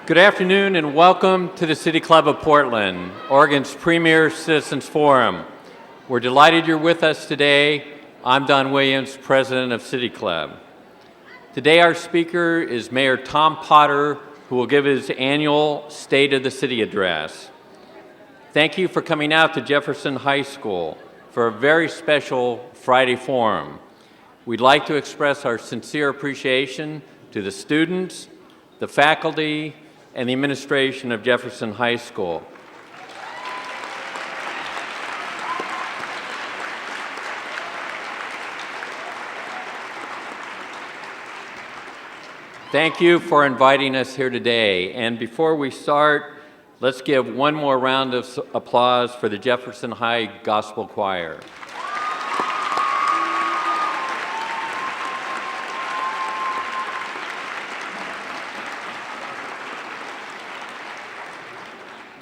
Good afternoon and welcome to the City Club of Portland, Oregon's premier citizens forum. We're delighted you're with us today. I'm Don Williams, president of City Club. Today our speaker is Mayor Tom Potter, who will give his annual State of the City address. Thank you for coming out to Jefferson High School for a very special Friday forum. We'd like to express our sincere appreciation to the students, the faculty, and the administration of Jefferson High School. Thank you for inviting us here today. And before we start, let's give one more round of applause for the Jefferson High Gospel Choir.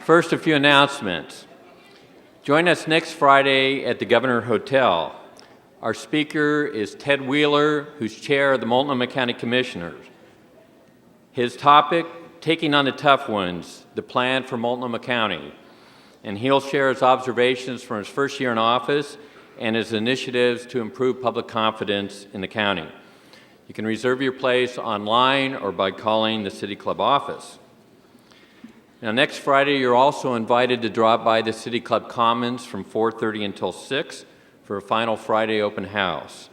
First, a few announcements. Join us next Friday at the Governor Hotel. Our speaker is Ted Wheeler, who's chair of the Multnomah County Commissioners. His topic, Taking on the Tough Ones, the plan for Multnomah County. And he'll share his observations from his first year in office and his initiatives to improve public confidence in the county. You can reserve your place online or by calling the City Club office. Now, next Friday, you're also invited to drop by the City Club Commons from 4:30 until 6 for a final Friday open house.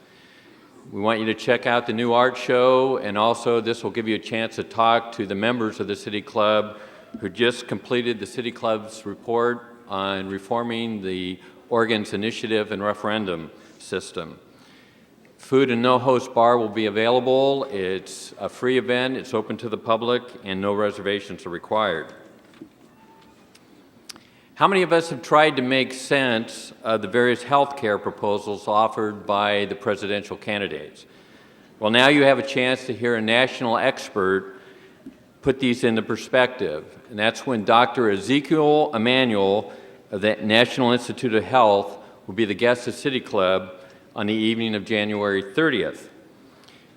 We want you to check out the new art show, and also this will give you a chance to talk to the members of the City Club who just completed the City Club's report on reforming the Oregon's initiative and referendum system. Food and no-host bar will be available. It's a free event, it's open to the public, and no reservations are required. How many of us have tried to make sense of the various health care proposals offered by the presidential candidates? Well, now you have a chance to hear a national expert put these into perspective, and that's when Dr. Ezekiel Emanuel of the National Institute of Health will be the guest of City Club on the evening of January 30th.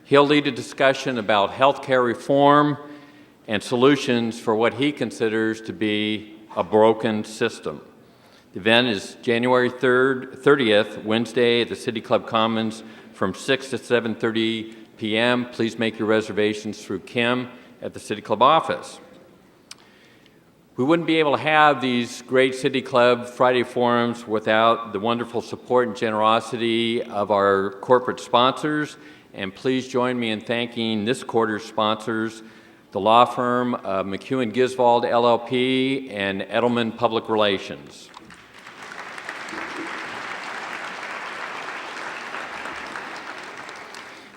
He'll lead a discussion about health care reform and solutions for what he considers to be a broken system. The event is January 30th, Wednesday at the City Club Commons from 6 to 7:30 p.m. Please make your reservations through Kim at the City Club office. We wouldn't be able to have these great City Club Friday forums without the wonderful support and generosity of our corporate sponsors, and please join me in thanking this quarter's sponsors, the law firm of McEwen Gisvold LLP and Edelman Public Relations.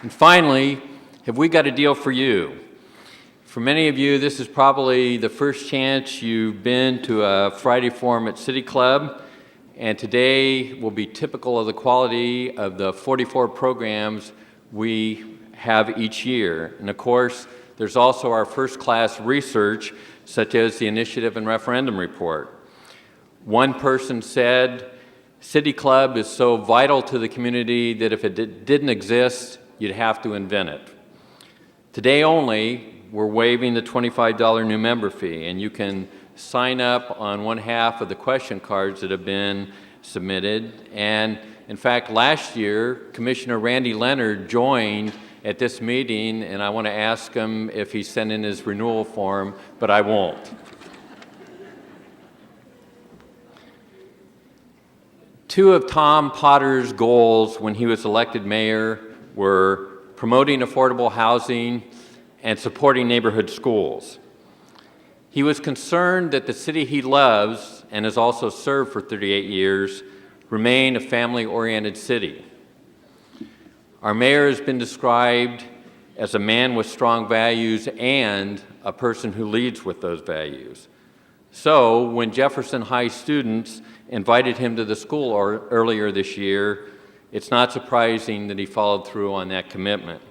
And finally, have we got a deal for you? For many of you, this is probably the first chance you've been to a Friday forum at City Club, and today will be typical of the quality of the 44 programs we have each year. And of course, there's also our first-class research, such as the Initiative and Referendum Report. One person said, City Club is so vital to the community that if it didn't exist, you'd have to invent it. Today only, we're waiving the $25 new member fee, and you can sign up on one half of the question cards that have been submitted. And in fact, last year, Commissioner Randy Leonard joined at this meeting, and I want to ask him if he sent in his renewal form, but I won't. Two of Tom Potter's goals when he was elected mayor were promoting affordable housing and supporting neighborhood schools. He was concerned that the city he loves and has also served for 38 years remain a family-oriented city. Our mayor has been described as a man with strong values and a person who leads with those values. So when Jefferson High students invited him to the school earlier this year, it's not surprising that he followed through on that commitment.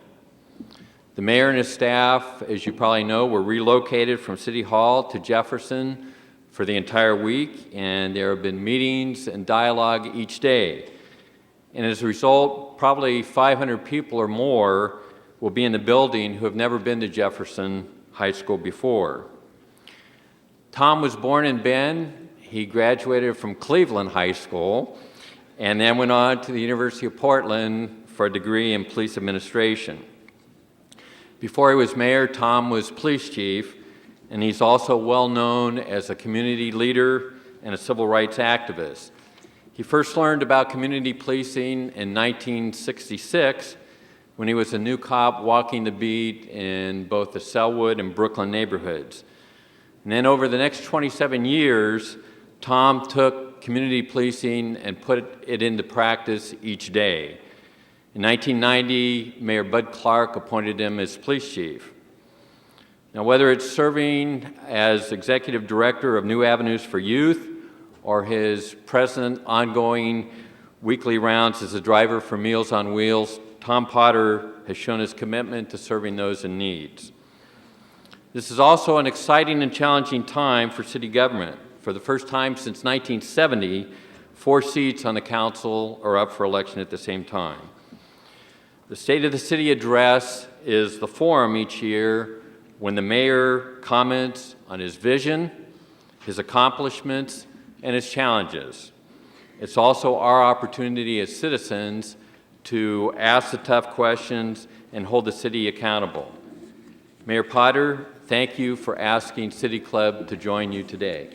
The mayor and his staff, as you probably know, were relocated from City Hall to Jefferson for the entire week, and there have been meetings and dialogue each day. And as a result, probably 500 people or more will be in the building who have never been to Jefferson High School before. Tom was born in Bend. He graduated from Cleveland High School and then went on to the University of Portland for a degree in police administration. Before he was mayor, Tom was police chief, and he's also well known as a community leader and a civil rights activist. He first learned about community policing in 1966 when he was a new cop walking the beat in both the Sellwood and Brooklyn neighborhoods. And then over the next 27 years, Tom took community policing and put it into practice each day. In 1990, Mayor Bud Clark appointed him as police chief. Now, whether it's serving as executive director of New Avenues for Youth or his present ongoing weekly rounds as a driver for Meals on Wheels, Tom Potter has shown his commitment to serving those in need. This is also an exciting and challenging time for city government. For the first time since 1970, 4 seats on the council are up for election at the same time. The State of the City address is the forum each year when the mayor comments on his vision, his accomplishments, and his challenges. It's also our opportunity as citizens to ask the tough questions and hold the city accountable. Mayor Potter, thank you for asking City Club to join you today.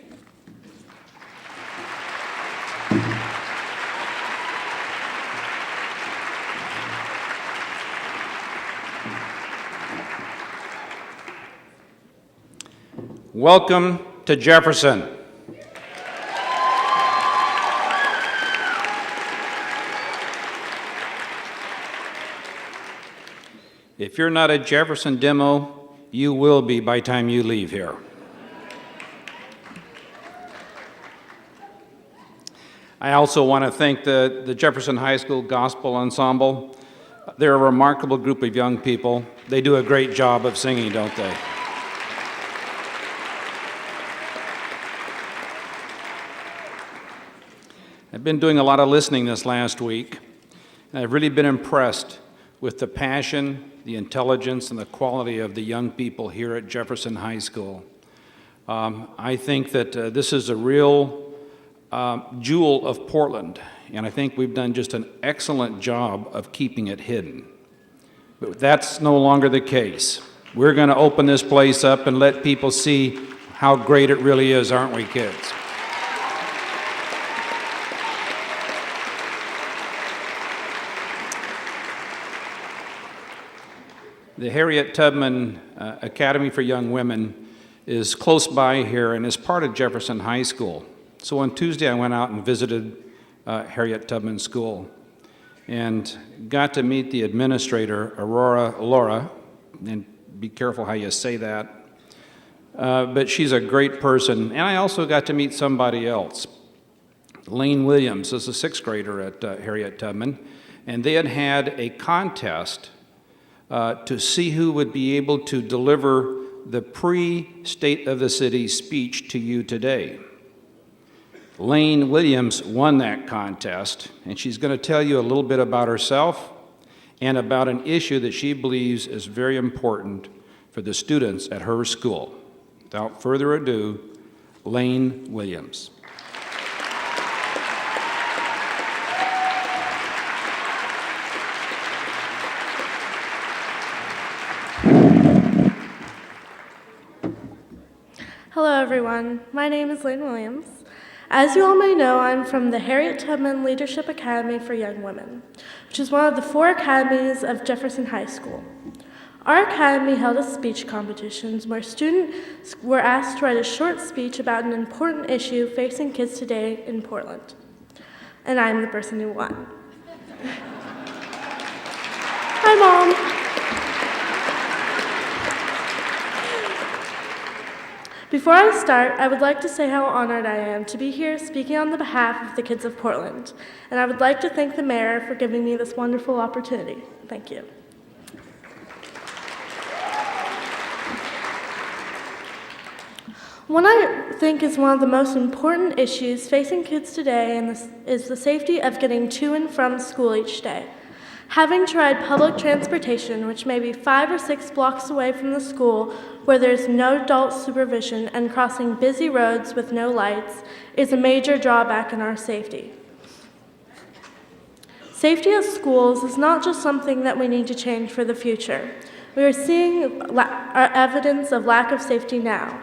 Welcome to Jefferson. If you're not a Jefferson demo, you will be by the time you leave here. I also want to thank the Jefferson High School Gospel Ensemble. They're a remarkable group of young people. They do a great job of singing, don't they? I've been doing a lot of listening this last week, and I've really been impressed with the passion, the intelligence, and the quality of the young people here at Jefferson High School. I think that this is a real jewel of Portland, and I think we've done just an excellent job of keeping it hidden. But that's no longer the case. We're going to open this place up and let people see how great it really is, aren't we, kids? The Harriet Tubman Academy for Young Women is close by here and is part of Jefferson High School. So on Tuesday I went out and visited Harriet Tubman School and got to meet the administrator, Aurora Laura, and be careful how you say that, but she's a great person. And I also got to meet somebody else. Lane Williams is a 6th grader at Harriet Tubman, and they had a contest to see who would be able to deliver the pre-State of the City speech to you today. Lane Williams won that contest, and she's going to tell you a little bit about herself and about an issue that she believes is very important for the students at her school. Without further ado, Lane Williams. Hello everyone, my name is Lane Williams. As you all may know, I'm from the Harriet Tubman Leadership Academy for Young Women, which is one of the 4 academies of Jefferson High School. Our academy held a speech competition where students were asked to write a short speech about an important issue facing kids today in Portland. And I'm the person who won. Hi, Mom. Before I start, I would like to say how honored I am to be here speaking on the behalf of the kids of Portland, and I would like to thank the mayor for giving me this wonderful opportunity. Thank you. What I think is one of the most important issues facing kids today is the safety of getting to and from school each day. Having tried public transportation, which may be 5 or 6 blocks away from the school, where there's no adult supervision and crossing busy roads with no lights, is a major drawback in our safety. Safety at schools is not just something that we need to change for the future. We are seeing evidence of lack of safety now.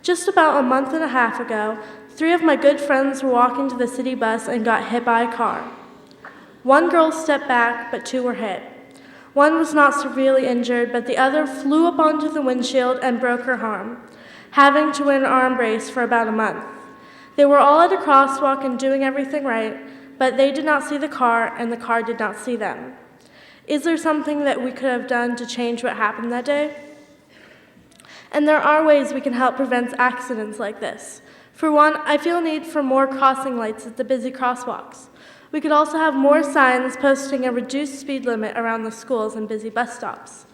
Just about a month and a half ago, 3 of my good friends were walking to the city bus and got hit by a car. 1 girl stepped back, but 2 were hit. 1 was not severely injured, but the other flew up onto the windshield and broke her arm, having to wear an arm brace for about a month. They were all at a crosswalk and doing everything right, but they did not see the car, and the car did not see them. Is there something that we could have done to change what happened that day? And there are ways we can help prevent accidents like this. For one, I feel a need for more crossing lights at the busy crosswalks. We could also have more signs posting a reduced speed limit around the schools and busy bus stops.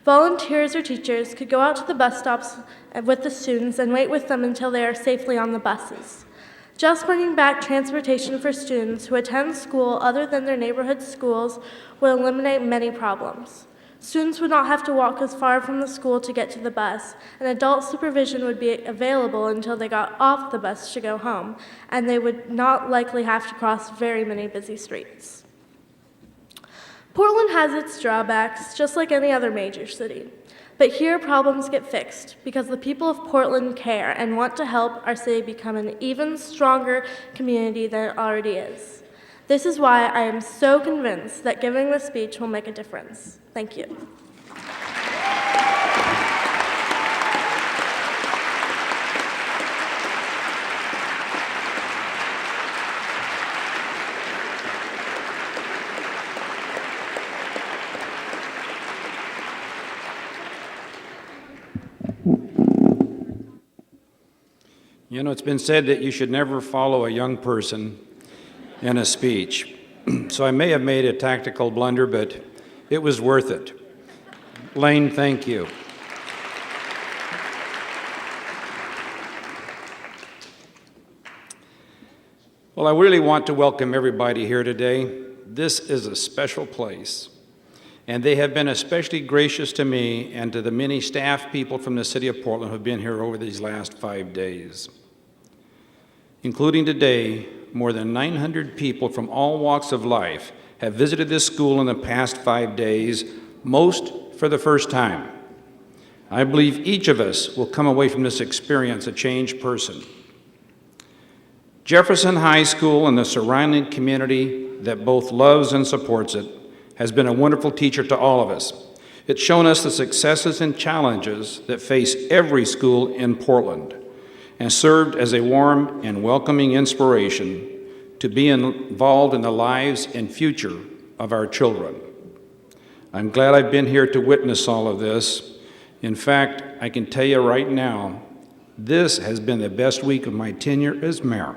Volunteers or teachers could go out to the bus stops with the students and wait with them until they are safely on the buses. Just bringing back transportation for students who attend school other than their neighborhood schools will eliminate many problems. Students would not have to walk as far from the school to get to the bus, and adult supervision would be available until they got off the bus to go home, and they would not likely have to cross very many busy streets. Portland has its drawbacks, just like any other major city. But here problems get fixed because the people of Portland care and want to help our city become an even stronger community than it already is. This is why I am so convinced that giving this speech will make a difference. Thank you. You know, it's been said that you should never follow a young person in a speech. So I may have made a tactical blunder, but it was worth it. Lane, thank you. Well, I really want to welcome everybody here today. This is a special place, and they have been especially gracious to me and to the many staff people from the city of Portland who have been here over these last 5 days. Including today, more than 900 people from all walks of life have visited this school in the past 5 days, most for the first time. I believe each of us will come away from this experience a changed person. Jefferson High School and the surrounding community that both loves and supports it has been a wonderful teacher to all of us. It's shown us the successes and challenges that face every school in Portland, and served as a warm and welcoming inspiration to be involved in the lives and future of our children. I'm glad I've been here to witness all of this. In fact, I can tell you right now, this has been the best week of my tenure as mayor.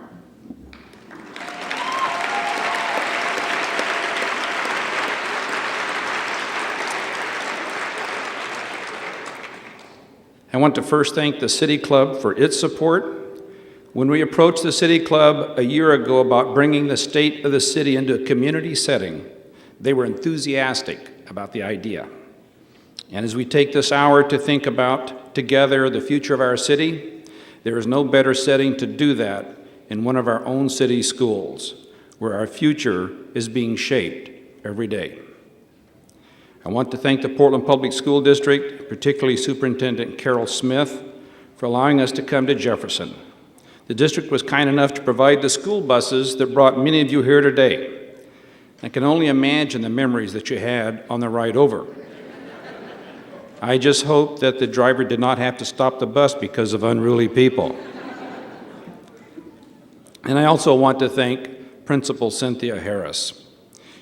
I want to first thank the City Club for its support. When we approached the City Club a year ago about bringing the state of the city into a community setting, they were enthusiastic about the idea. And as we take this hour to think about together the future of our city, there is no better setting to do that in one of our own city schools, where our future is being shaped every day. I want to thank the Portland Public School District, particularly Superintendent Carol Smith, for allowing us to come to Jefferson. The district was kind enough to provide the school buses that brought many of you here today. I can only imagine the memories that you had on the ride over. I just hope that the driver did not have to stop the bus because of unruly people. And I also want to thank Principal Cynthia Harris.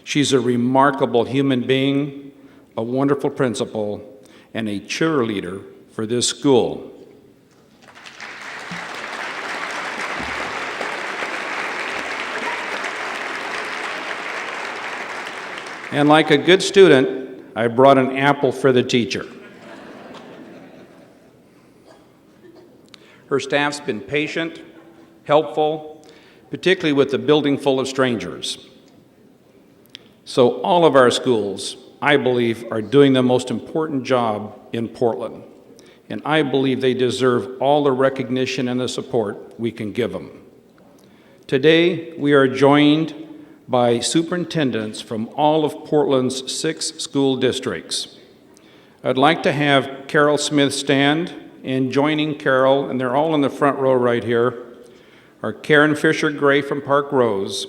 She's a remarkable human being, a wonderful principal, and a cheerleader for this school. And like a good student, I brought an apple for the teacher. Her staff's been patient, helpful, particularly with the building full of strangers. So all of our schools, I believe, are doing the most important job in Portland. And I believe they deserve all the recognition and the support we can give them. Today, we are joined by superintendents from all of Portland's 6 school districts. I'd like to have Carol Smith stand, and joining Carol, and they're all in the front row right here, are Karen Fisher-Gray from Park Rose,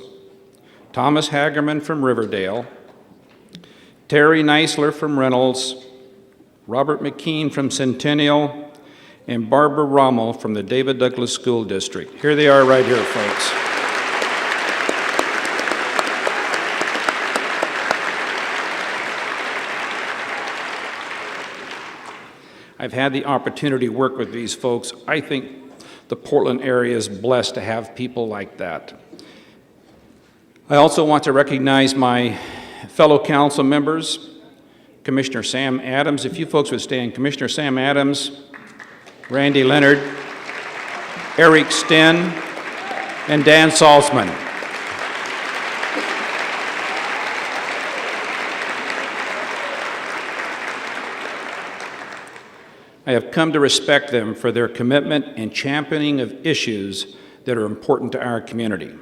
Thomas Hagerman from Riverdale, Terry Neisler from Reynolds, Robert McKean from Centennial, and Barbara Rommel from the David Douglas School District. Here they are right here, folks. I've had the opportunity to work with these folks. I think the Portland area is blessed to have people like that. I also want to recognize my fellow council members, Commissioner Sam Adams. If you folks would stand, Commissioner Sam Adams, Randy Leonard, Eric Sten, and Dan Salzman. I have come to respect them for their commitment and championing of issues that are important to our community.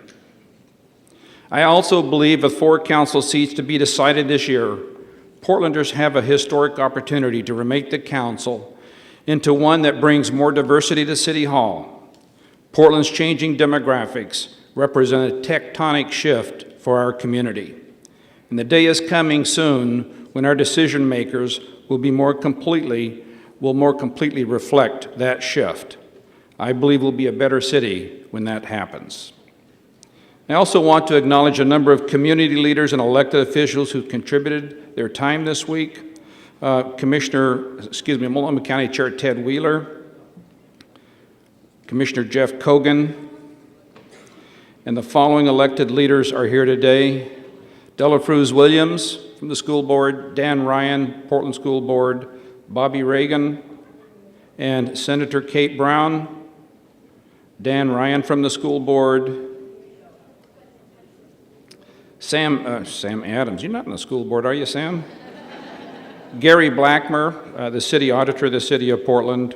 I also believe with 4 council seats to be decided this year, Portlanders have a historic opportunity to remake the council into one that brings more diversity to City Hall. Portland's changing demographics represent a tectonic shift for our community. And the day is coming soon when our decision makers will more completely reflect that shift. I believe we'll be a better city when that happens. I also want to acknowledge a number of community leaders and elected officials who contributed their time this week. Multnomah County Chair Ted Wheeler, Commissioner Jeff Kogan, and the following elected leaders are here today: Della Fruz Williams from the school board, Dan Ryan, Portland School Board, Bobby Reagan, and Senator Kate Brown, Dan Ryan from the school board, Sam Adams. You're not in the school board, are you, Sam? Gary Blackmer, the city auditor of the city of Portland,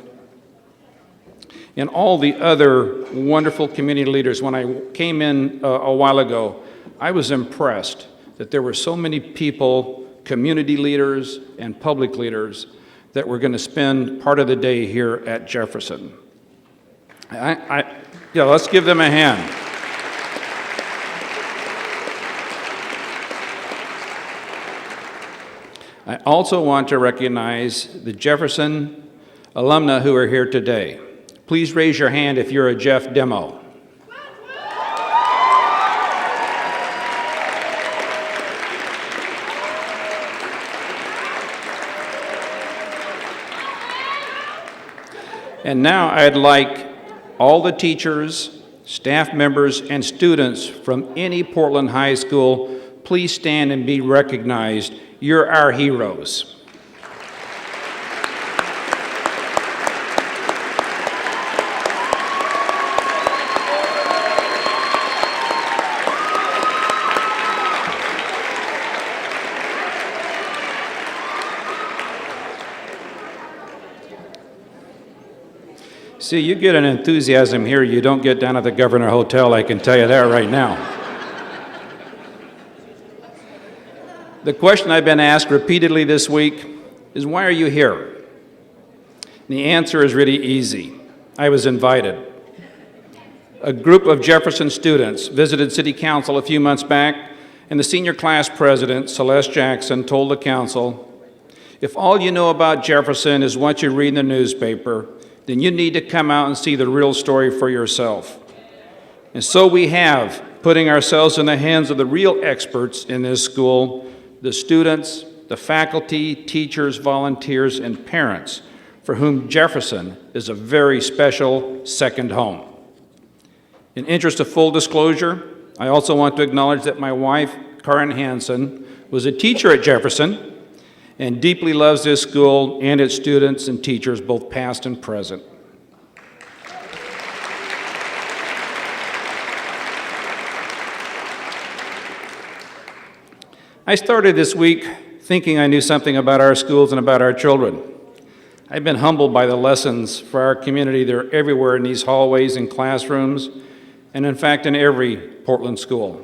and all the other wonderful community leaders. When I came in a while ago, I was impressed that there were so many people, community leaders and public leaders, that we're going to spend part of the day here at Jefferson. Let's give them a hand. I also want to recognize the Jefferson alumni who are here today. Please raise your hand if you're a Jeff demo. And now I'd like all the teachers, staff members, and students from any Portland high school, please stand and be recognized. You're our heroes. See, you get an enthusiasm here you don't get down at the Governor Hotel, I can tell you that right now. The question I've been asked repeatedly this week is, why are you here? And the answer is really easy. I was invited. A group of Jefferson students visited City Council a few months back, and the senior class president, Celeste Jackson, told the council, if all you know about Jefferson is what you read in the newspaper, then you need to come out and see the real story for yourself. And so we have, putting ourselves in the hands of the real experts in this school, the students, the faculty, teachers, volunteers, and parents, for whom Jefferson is a very special second home. In interest of full disclosure, I also want to acknowledge that my wife, Karen Hansen, was a teacher at Jefferson and deeply loves this school and its students and teachers, both past and present. I started this week thinking I knew something about our schools and about our children. I've been humbled by the lessons for our community. They're everywhere in these hallways and classrooms, and in fact in every Portland school.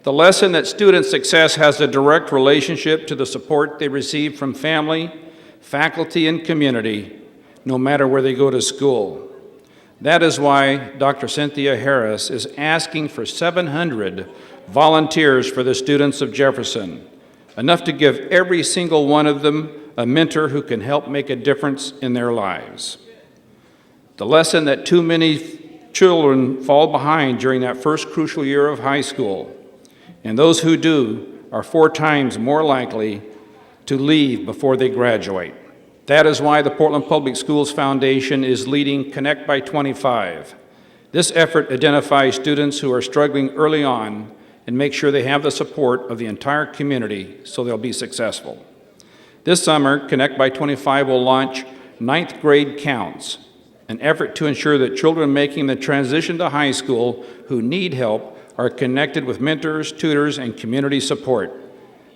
The lesson that student success has a direct relationship to the support they receive from family, faculty, and community, no matter where they go to school. That is why Dr. Cynthia Harris is asking for 700 volunteers for the students of Jefferson, enough to give every single one of them a mentor who can help make a difference in their lives. The lesson that too many children fall behind during that first crucial year of high school, and those who do are 4 times more likely to leave before they graduate. That is why the Portland Public Schools Foundation is leading Connect by 25. This effort identifies students who are struggling early on and make sure they have the support of the entire community so they'll be successful. This summer, Connect by 25 will launch 9th Grade Counts, an effort to ensure that children making the transition to high school who need help are connected with mentors, tutors, and community support.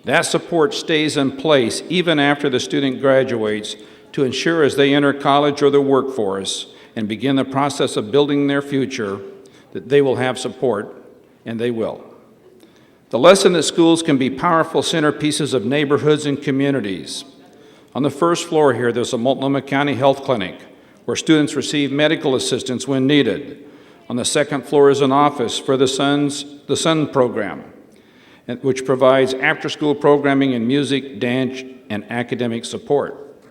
That support stays in place even after the student graduates to ensure as they enter college or the workforce and begin the process of building their future that they will have support, and they will. The lesson that schools can be powerful centerpieces of neighborhoods and communities. On the first floor here, there's a Multnomah County Health Clinic where students receive medical assistance when needed. On the second floor is an office for the SUN program, which provides after-school programming in music, dance, and academic support.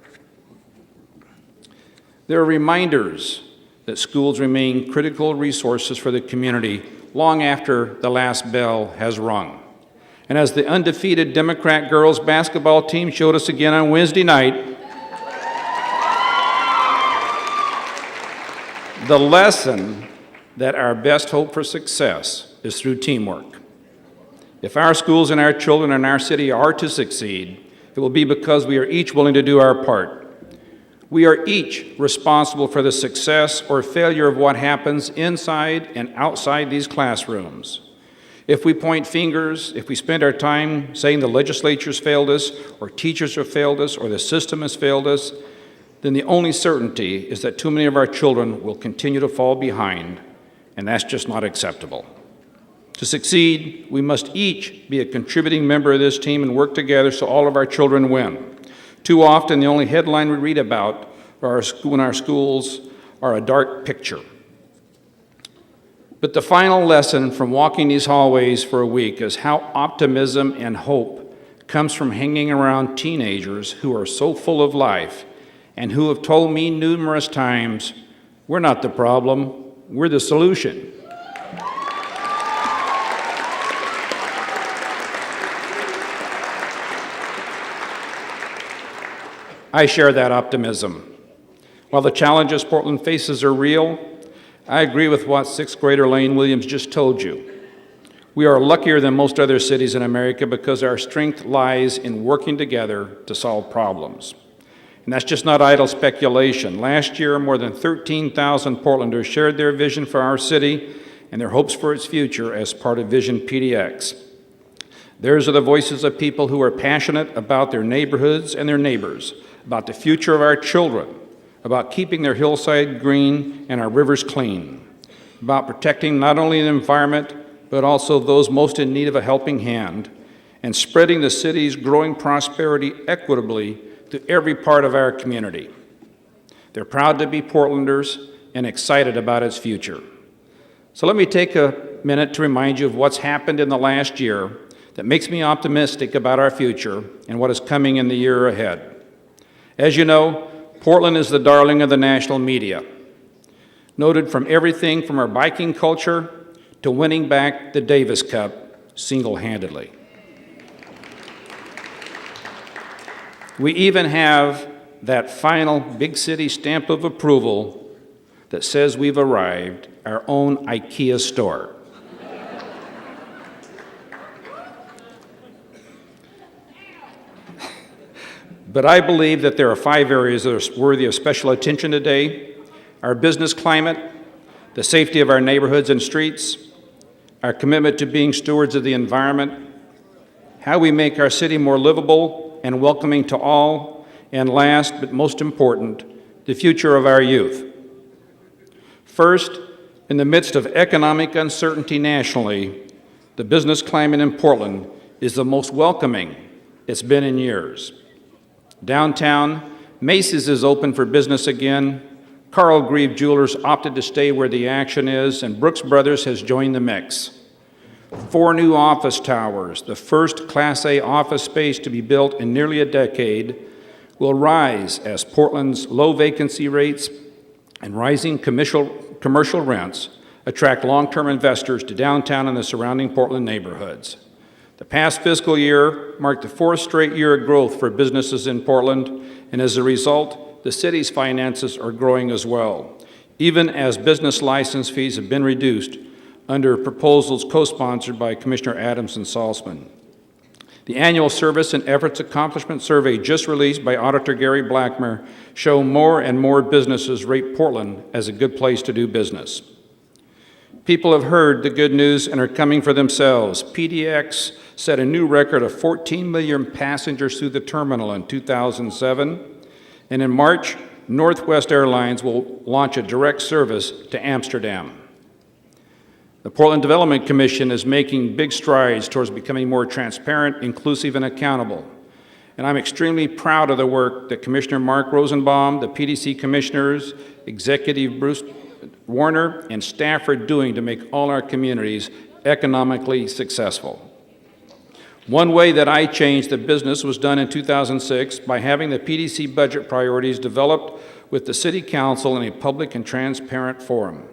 There are reminders that schools remain critical resources for the community long after the last bell has rung. And as the undefeated Democrat girls basketball team showed us again on Wednesday night, the lesson that our best hope for success is through teamwork. If our schools and our children and our city are to succeed, it will be because we are each willing to do our part. We are each responsible for the success or failure of what happens inside and outside these classrooms. If we point fingers, if we spend our time saying the legislature's failed us, or teachers have failed us, or the system has failed us, then the only certainty is that too many of our children will continue to fall behind, and that's just not acceptable. To succeed, we must each be a contributing member of this team and work together so all of our children win. Too often, the only headline we read about in our schools are a dark picture. But the final lesson from walking these hallways for a week is how optimism and hope comes from hanging around teenagers who are so full of life and who have told me numerous times, "We're not the problem, we're the solution." I share that optimism. While the challenges Portland faces are real, I agree with what 6th grader Lane Williams just told you. We are luckier than most other cities in America because our strength lies in working together to solve problems. And that's just not idle speculation. Last year, more than 13,000 Portlanders shared their vision for our city and their hopes for its future as part of Vision PDX. Theirs are the voices of people who are passionate about their neighborhoods and their neighbors, about the future of our children, about keeping their hillside green and our rivers clean, about protecting not only the environment, but also those most in need of a helping hand, and spreading the city's growing prosperity equitably to every part of our community. They're proud to be Portlanders and excited about its future. So let me take a minute to remind you of what's happened in the last year that makes me optimistic about our future and what is coming in the year ahead. As you know, Portland is the darling of the national media, noted from everything from our biking culture to winning back the Davis Cup single-handedly. We even have that final big city stamp of approval that says we've arrived, our own IKEA store. But I believe that there are 5 areas that are worthy of special attention today: our business climate, the safety of our neighborhoods and streets, our commitment to being stewards of the environment, how we make our city more livable and welcoming to all, and last but most important, the future of our youth. First, in the midst of economic uncertainty nationally, the business climate in Portland is the most welcoming it's been in years. Downtown, Macy's is open for business again, Carl Grieve Jewelers opted to stay where the action is, and Brooks Brothers has joined the mix. 4 new office towers, the first Class A office space to be built in nearly a decade, will rise as Portland's low vacancy rates and rising commercial rents attract long-term investors to downtown and the surrounding Portland neighborhoods. The past fiscal year marked the 4th straight year of growth for businesses in Portland, and as a result, the city's finances are growing as well, even as business license fees have been reduced under proposals co-sponsored by Commissioner Adams and Salzman. The annual Service and Efforts Accomplishment Survey just released by Auditor Gary Blackmer show more and more businesses rate Portland as a good place to do business. People have heard the good news and are coming for themselves. PDX set a new record of 14 million passengers through the terminal in 2007, and in March, Northwest Airlines will launch a direct service to Amsterdam. The Portland Development Commission is making big strides towards becoming more transparent, inclusive, and accountable. And I'm extremely proud of the work that Commissioner Mark Rosenbaum, the PDC commissioners, Executive Bruce Warner, and staff are doing to make all our communities economically successful. One way that I changed the business was done in 2006 by having the PDC budget priorities developed with the City Council in a public and transparent forum.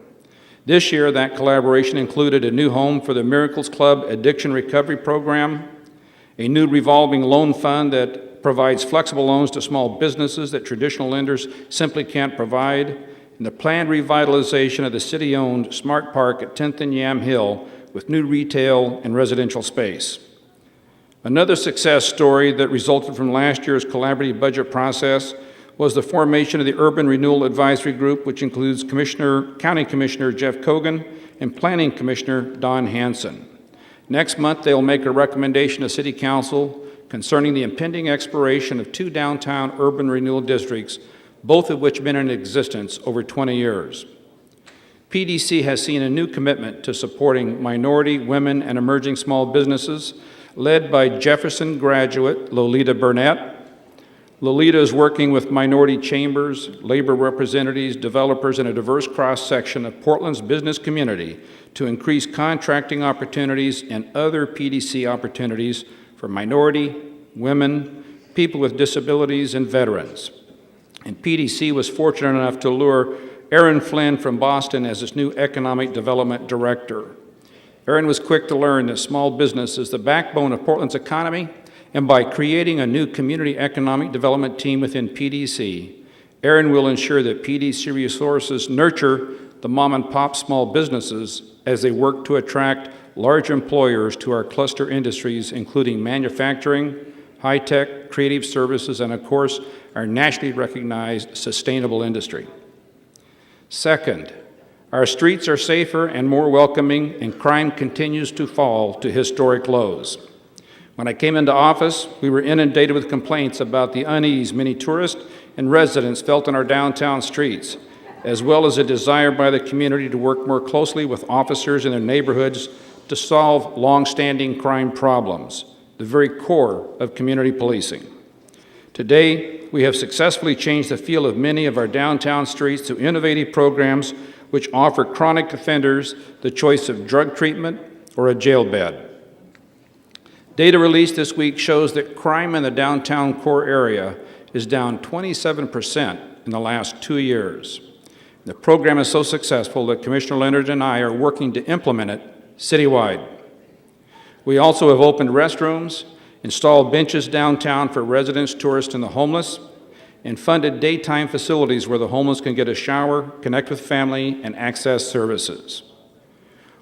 This year, that collaboration included a new home for the Miracles Club Addiction Recovery Program, a new revolving loan fund that provides flexible loans to small businesses that traditional lenders simply can't provide, and the planned revitalization of the city-owned Smart Park at 10th and Yam Hill with new retail and residential space. Another success story that resulted from last year's collaborative budget process was the formation of the Urban Renewal Advisory Group, which includes County Commissioner Jeff Kogan and Planning Commissioner Don Hanson. Next month, they'll make a recommendation to City Council concerning the impending expiration of 2 downtown urban renewal districts, both of which have been in existence over 20 years. PDC has seen a new commitment to supporting minority, women, and emerging small businesses, led by Jefferson graduate Lolita Burnett. Lolita is working with minority chambers, labor representatives, developers, and a diverse cross-section of Portland's business community to increase contracting opportunities and other PDC opportunities for minority, women, people with disabilities, and veterans. And PDC was fortunate enough to lure Aaron Flynn from Boston as its new Economic Development Director. Aaron was quick to learn that small business is the backbone of Portland's economy, and by creating a new community economic development team within PDC, Aaron will ensure that PDC resources nurture the mom-and-pop small businesses as they work to attract large employers to our cluster industries, including manufacturing, high-tech, creative services, and of course, our nationally recognized sustainable industry. Second, our streets are safer and more welcoming, and crime continues to fall to historic lows. When I came into office, we were inundated with complaints about the unease many tourists and residents felt in our downtown streets, as well as a desire by the community to work more closely with officers in their neighborhoods to solve long-standing crime problems, the very core of community policing. Today, we have successfully changed the feel of many of our downtown streets through innovative programs which offer chronic offenders the choice of drug treatment or a jail bed. Data released this week shows that crime in the downtown core area is down 27% in the last 2 years. The program is so successful that Commissioner Leonard and I are working to implement it citywide. We also have opened restrooms, installed benches downtown for residents, tourists, and the homeless, and funded daytime facilities where the homeless can get a shower, connect with family, and access services.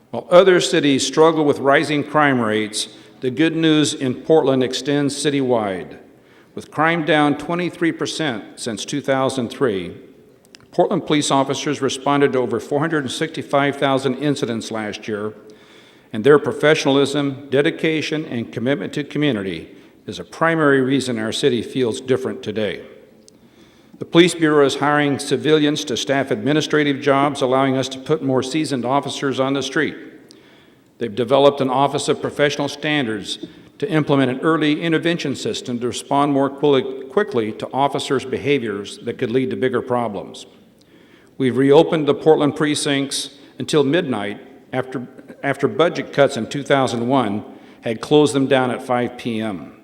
While other cities struggle with rising crime rates, the good news in Portland extends citywide. With crime down 23% since 2003, Portland police officers responded to over 465,000 incidents last year, and their professionalism, dedication, and commitment to community is a primary reason our city feels different today. The Police Bureau is hiring civilians to staff administrative jobs, allowing us to put more seasoned officers on the street. They've developed an Office of Professional Standards to implement an early intervention system to respond more quickly to officers' behaviors that could lead to bigger problems. We've reopened the Portland precincts until midnight after budget cuts in 2001 had closed them down at 5 p.m.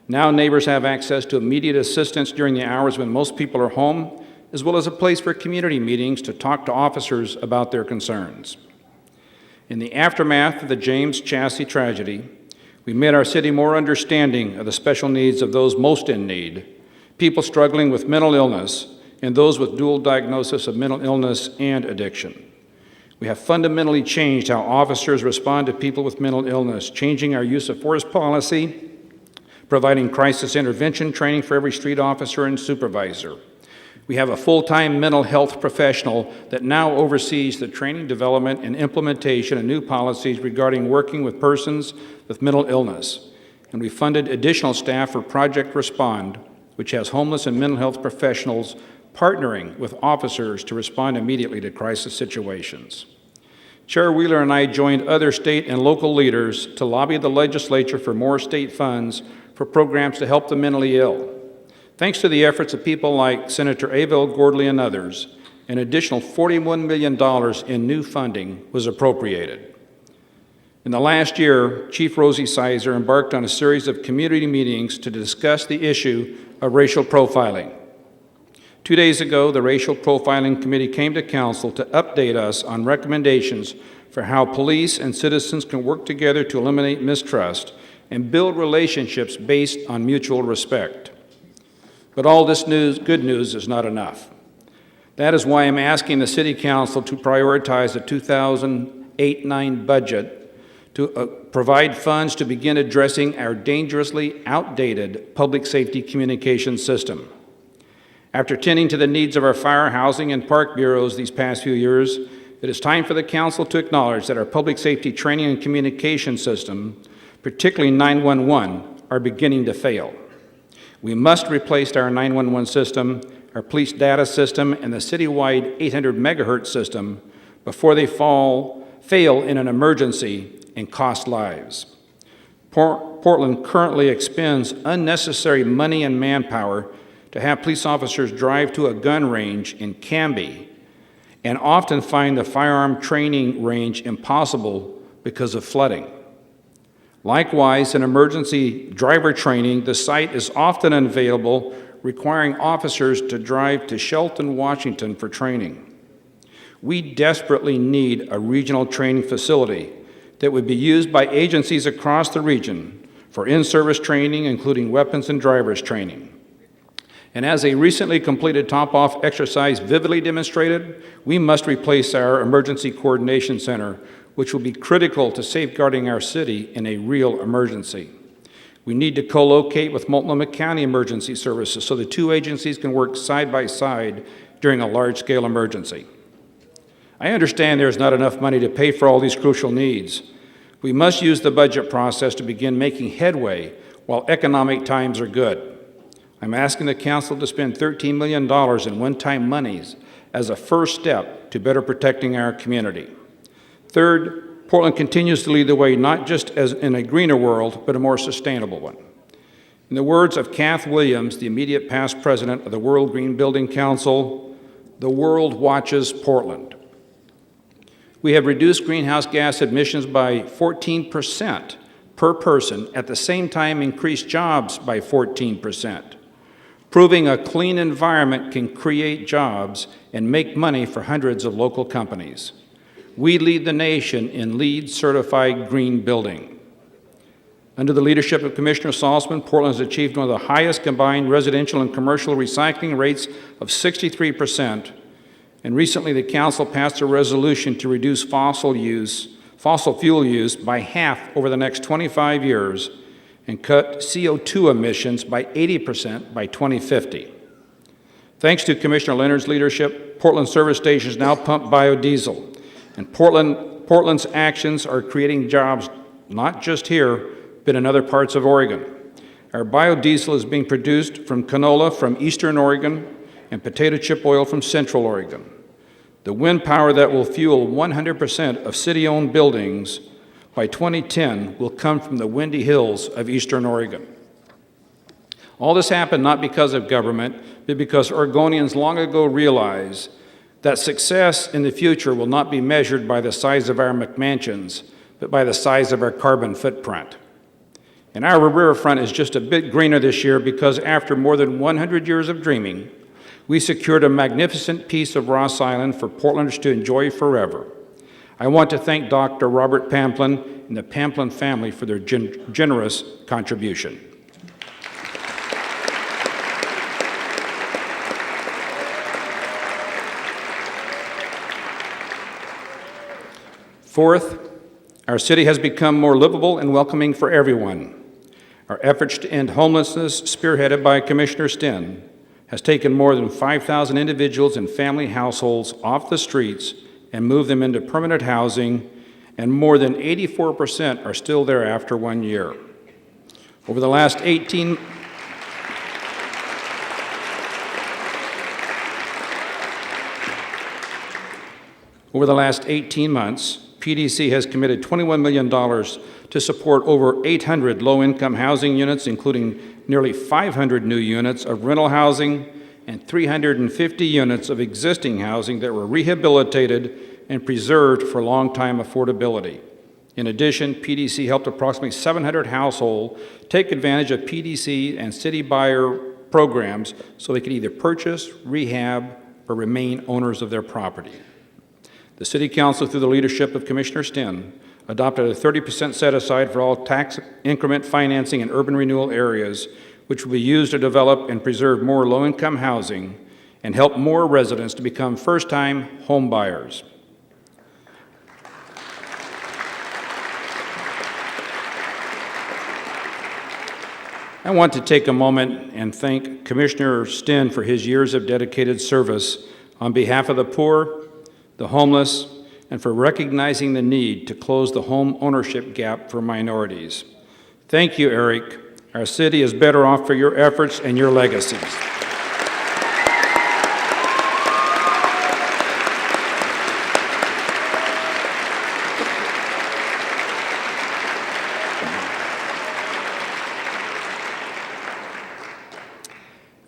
Now neighbors have access to immediate assistance during the hours when most people are home, as well as a place for community meetings to talk to officers about their concerns. In the aftermath of the James Chassis tragedy, we made our city more understanding of the special needs of those most in need, people struggling with mental illness, and those with dual diagnosis of mental illness and addiction. We have fundamentally changed how officers respond to people with mental illness, changing our use of force policy, providing crisis intervention training for every street officer and supervisor. We have a full-time mental health professional that now oversees the training, development, and implementation of new policies regarding working with persons with mental illness. And we funded additional staff for Project Respond, which has homeless and mental health professionals partnering with officers to respond immediately to crisis situations. Chair Wheeler and I joined other state and local leaders to lobby the legislature for more state funds for programs to help the mentally ill. Thanks to the efforts of people like Senator Abel Gordley and others, an additional $41 million in new funding was appropriated. In the last year, Chief Rosie Sizer embarked on a series of community meetings to discuss the issue of racial profiling. 2 days ago, the Racial Profiling Committee came to Council to update us on recommendations for how police and citizens can work together to eliminate mistrust and build relationships based on mutual respect. But all this good news is not enough. That is why I'm asking the City Council to prioritize the 2008-9 budget to provide funds to begin addressing our dangerously outdated public safety communication system. After tending to the needs of our fire, housing, and park bureaus these past few years, it is time for the Council to acknowledge that our public safety training and communication system, particularly 911, are beginning to fail. We must replace our 911 system, our police data system, and the citywide 800 megahertz system before they fail in an emergency and cost lives. Portland currently expends unnecessary money and manpower to have police officers drive to a gun range in Canby and often find the firearm training range impossible because of flooding. Likewise, in emergency driver training, the site is often unavailable, requiring officers to drive to Shelton, Washington for training. We desperately need a regional training facility that would be used by agencies across the region for in-service training, including weapons and drivers training. And as a recently completed top-off exercise vividly demonstrated, we must replace our Emergency Coordination Center, which will be critical to safeguarding our city in a real emergency. We need to co-locate with Multnomah County Emergency Services so the two agencies can work side by side during a large-scale emergency. I understand there's not enough money to pay for all these crucial needs. We must use the budget process to begin making headway while economic times are good. I'm asking the Council to spend $13 million in one-time monies as a first step to better protecting our community. Third, Portland continues to lead the way not just as in a greener world, but a more sustainable one. In the words of Kath Williams, the immediate past president of the World Green Building Council, the world watches Portland. We have reduced greenhouse gas emissions by 14% per person, at the same time increased jobs by 14%. Proving a clean environment can create jobs and make money for hundreds of local companies. We lead the nation in LEED certified green building. Under the leadership of Commissioner Salzman, Portland has achieved one of the highest combined residential and commercial recycling rates of 63%. And recently the Council passed a resolution to reduce fossil fuel use by half over the next 25 years and cut CO2 emissions by 80% by 2050. Thanks to Commissioner Leonard's leadership, Portland service stations now pump biodiesel, and Portland Portland's actions are creating jobs not just here, but in other parts of Oregon. Our biodiesel is being produced from canola from eastern Oregon and potato chip oil from central Oregon. The wind power that will fuel 100% of city-owned buildings by 2010 will come from the windy hills of eastern Oregon. All this happened not because of government, but because Oregonians long ago realized that success in the future will not be measured by the size of our McMansions, but by the size of our carbon footprint. And our riverfront is just a bit greener this year because after more than 100 years of dreaming, we secured a magnificent piece of Ross Island for Portlanders to enjoy forever. I want to thank Dr. Robert Pamplin and the Pamplin family for their generous contribution. Fourth, our city has become more livable and welcoming for everyone. Our efforts to end homelessness, spearheaded by Commissioner Stinn, has taken more than 5,000 individuals and family households off the streets and moved them into permanent housing, and more than 84% are still there after 1 year. Over the last 18 months, PDC has committed $21 million to support over 800 low-income housing units, including nearly 500 new units of rental housing and 350 units of existing housing that were rehabilitated and preserved for long-time affordability. In addition, PDC helped approximately 700 households take advantage of PDC and city buyer programs so they could either purchase, rehab, or remain owners of their property. The City Council, through the leadership of Commissioner Stinn, adopted a 30% set-aside for all tax increment financing in urban renewal areas, which will be used to develop and preserve more low-income housing and help more residents to become first-time home buyers. I want to take a moment and thank Commissioner Stinn for his years of dedicated service on behalf of the poor, the homeless, and for recognizing the need to close the home ownership gap for minorities. Thank you, Eric. Our city is better off for your efforts and your legacies.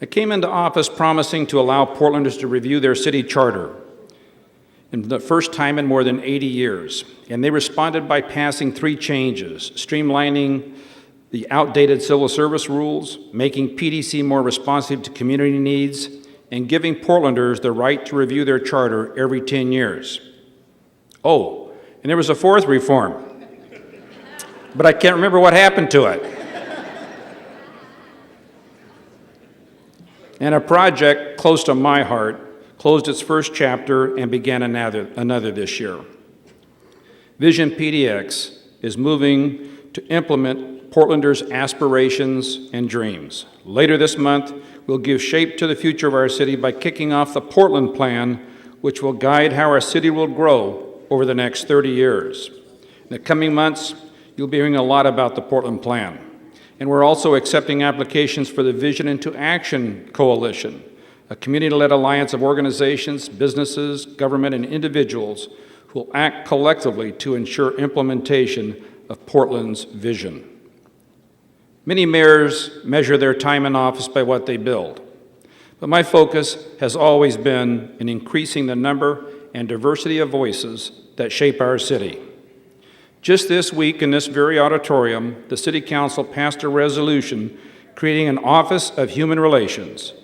I came into office promising to allow Portlanders to review their city charter in the first time in more than 80 years, and they responded by passing 3 changes: streamlining the outdated civil service rules, making PDC more responsive to community needs, and giving Portlanders the right to review their charter every 10 years. Oh, and there was a 4th reform, but I can't remember what happened to it. And a project close to my heart closed its first chapter and began another this year. Vision PDX is moving to implement Portlanders' aspirations and dreams. Later this month, we'll give shape to the future of our city by kicking off the Portland Plan, which will guide how our city will grow over the next 30 years. In the coming months, you'll be hearing a lot about the Portland Plan. And we're also accepting applications for the Vision into Action Coalition, a community-led alliance of organizations, businesses, government, and individuals who will act collectively to ensure implementation of Portland's vision. Many mayors measure their time in office by what they build, but my focus has always been in increasing the number and diversity of voices that shape our city. Just this week in this very auditorium, the City Council passed a resolution creating an Office of Human Relations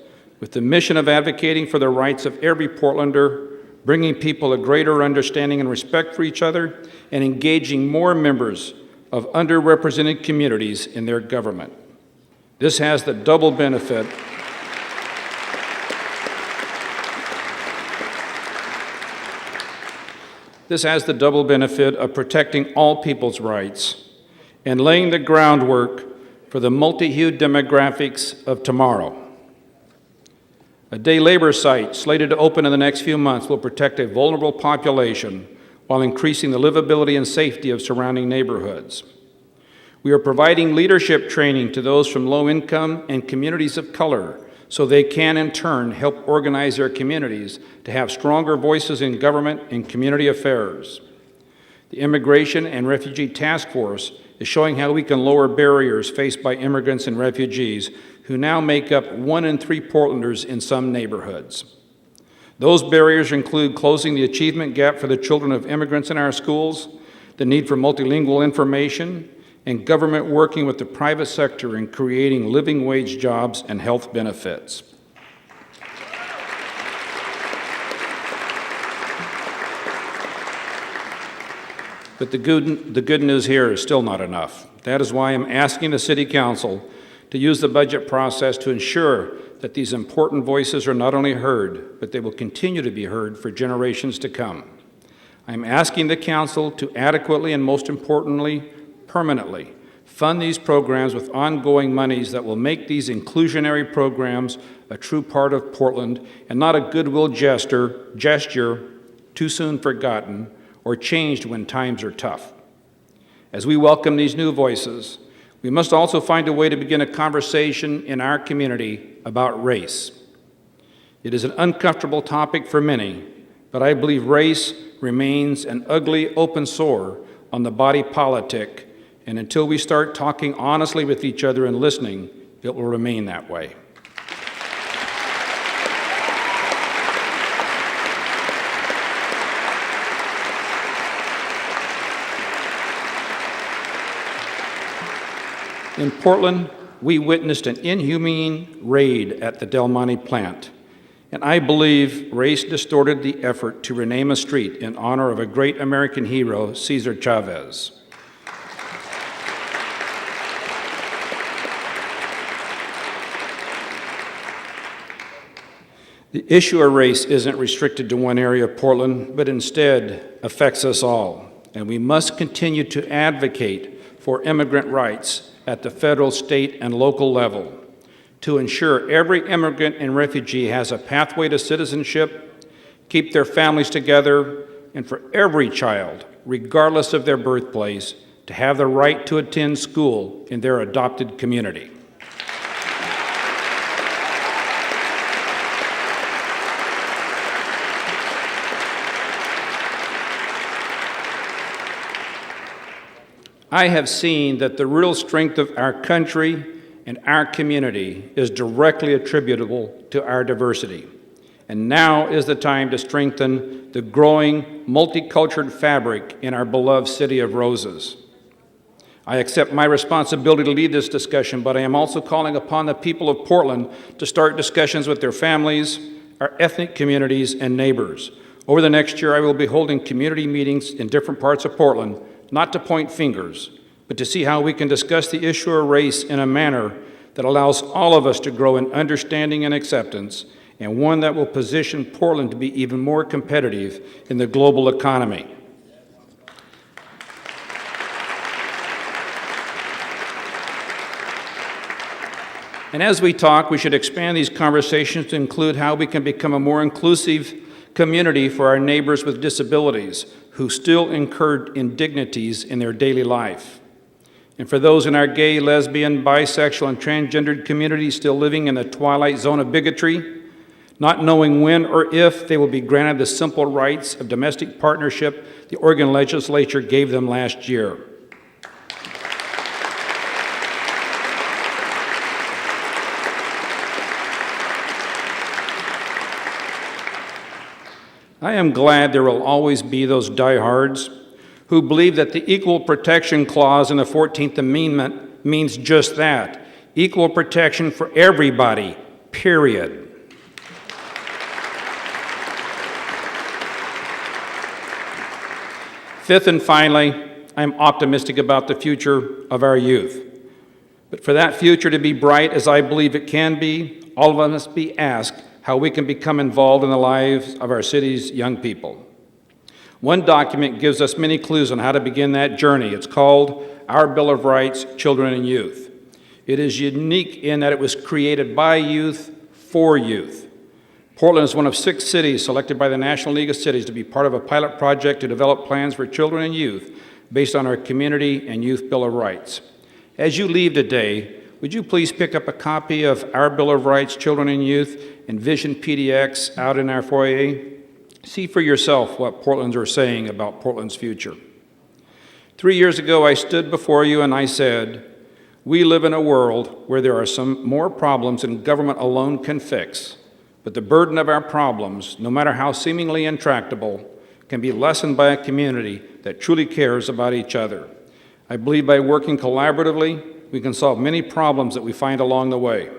with the mission of advocating for the rights of every Portlander, bringing people a greater understanding and respect for each other, and engaging more members of underrepresented communities in their government. This has the double benefit of protecting all people's rights and laying the groundwork for the multi-hued demographics of tomorrow. A day labor site slated to open in the next few months will protect a vulnerable population while increasing the livability and safety of surrounding neighborhoods. We are providing leadership training to those from low income and communities of color so they can, in turn, help organize their communities to have stronger voices in government and community affairs. The Immigration and Refugee Task Force is showing how we can lower barriers faced by immigrants and refugees who now make up 1 in 3 Portlanders in some neighborhoods. Those barriers include closing the achievement gap for the children of immigrants in our schools, the need for multilingual information, and government working with the private sector in creating living wage jobs and health benefits. But the good news here is still not enough. That is why I'm asking the City Council to use the budget process to ensure that these important voices are not only heard, but they will continue to be heard for generations to come. I'm asking the Council to adequately and, most importantly, permanently fund these programs with ongoing monies that will make these inclusionary programs a true part of Portland and not a goodwill gesture too soon forgotten or changed when times are tough. As we welcome these new voices, we must also find a way to begin a conversation in our community about race. It is an uncomfortable topic for many, but I believe race remains an ugly open sore on the body politic, and until we start talking honestly with each other and listening, it will remain that way. In Portland, we witnessed an inhumane raid at the Del Monte plant, and I believe race distorted the effort to rename a street in honor of a great American hero, Cesar Chavez. The issue of race isn't restricted to one area of Portland, but instead affects us all, and we must continue to advocate for immigrant rights at the federal, state, and local level to ensure every immigrant and refugee has a pathway to citizenship, keep their families together, and for every child, regardless of their birthplace, to have the right to attend school in their adopted community. I have seen that the real strength of our country and our community is directly attributable to our diversity. And now is the time to strengthen the growing multicultural fabric in our beloved City of Roses. I accept my responsibility to lead this discussion, but I am also calling upon the people of Portland to start discussions with their families, our ethnic communities, and neighbors. Over the next year, I will be holding community meetings in different parts of Portland, not to point fingers, but to see how we can discuss the issue of race in a manner that allows all of us to grow in understanding and acceptance, and one that will position Portland to be even more competitive in the global economy. And as we talk, we should expand these conversations to include how we can become a more inclusive community for our neighbors with disabilities who still incur indignities in their daily life. And for those in our gay, lesbian, bisexual, and transgendered communities still living in the twilight zone of bigotry, not knowing when or if they will be granted the simple rights of domestic partnership the Oregon legislature gave them last year. I am glad there will always be those diehards who believe that the Equal Protection Clause in the 14th Amendment means just that, equal protection for everybody, period. Fifth and finally, I am optimistic about the future of our youth. But for that future to be bright, as I believe it can be, all of us must be asked how we can become involved in the lives of our city's young people. One document gives us many clues on how to begin that journey. It's called Our Bill of Rights, Children and Youth. It is unique in that it was created by youth for youth. Portland is one of 6 cities selected by the National League of Cities to be part of a pilot project to develop plans for children and youth based on our Community and Youth Bill of Rights. As you leave today, would you please pick up a copy of our Bill of Rights, Children and Youth, and Vision PDX out in our foyer? See for yourself what Portlanders are saying about Portland's future. 3 years ago, I stood before you and I said, we live in a world where there are some more problems than government alone can fix, but the burden of our problems, no matter how seemingly intractable, can be lessened by a community that truly cares about each other. I believe by working collaboratively, we can solve many problems that we find along the way.